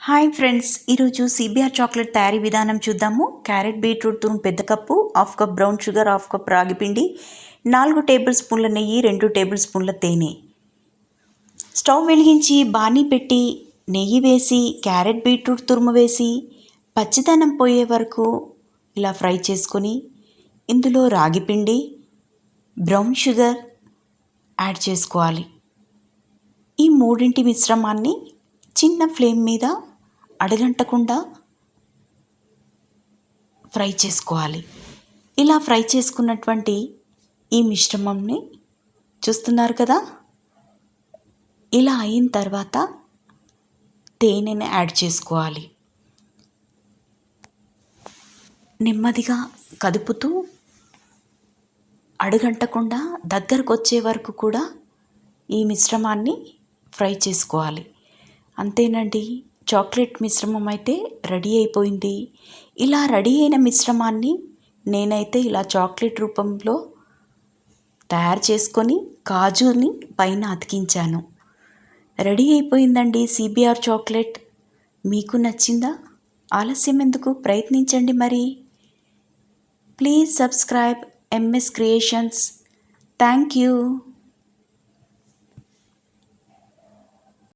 Hi friends, ఈరోజు CBR chocolate తయారీ విధానం చూద్దాము. క్యారెట్, బీట్రూట్ తురుము పెద్ద cup, half cup brown sugar, half cup రాగి పిండి, 4 టేబుల్ స్పూన్ల నెయ్యి, 2 టేబుల్ స్పూన్ల తేనె. స్టవ్ వెలిగించి బాణీ పెట్టి నెయ్యి వేసి క్యారెట్, బీట్రూట్ తురుము వేసి పచ్చిదనం పోయే వరకు ఇలా ఫ్రై చేసుకొని ఇందులో రాగి పిండి, బ్రౌన్ షుగర్ యాడ్ చేసుకోవాలి. ఈ మూడింటి మిశ్రమాన్ని చిన్న ఫ్లేమ్ మీద అడగంటకుండా ఫ్రై చేసుకోవాలి. ఇలా ఫ్రై చేసుకున్నటువంటి ఈ మిశ్రమంని చూస్తున్నారు కదా, ఇలా అయిన తర్వాత తేనెని యాడ్ చేసుకోవాలి. నెమ్మదిగా కదుపుతూ అడుగంటకుండా దగ్గరకు వచ్చే వరకు కూడా ఈ మిశ్రమాన్ని ఫ్రై చేసుకోవాలి. అంతేనండి, చాక్లెట్ మిశ్రమం అయితే రెడీ అయిపోయింది. ఇలా రెడీ అయిన మిశ్రమాన్ని నేనైతే ఇలా చాక్లెట్ రూపంలో తయారు చేసుకొని కాజుని పైన అతికించాను. రెడీ అయిపోయిందండి సిబిఆర్ చాక్లెట్. మీకు నచ్చిందా? ఆలస్యం ఎందుకు, ప్రయత్నించండి మరి. Please subscribe MS creations. Thank you.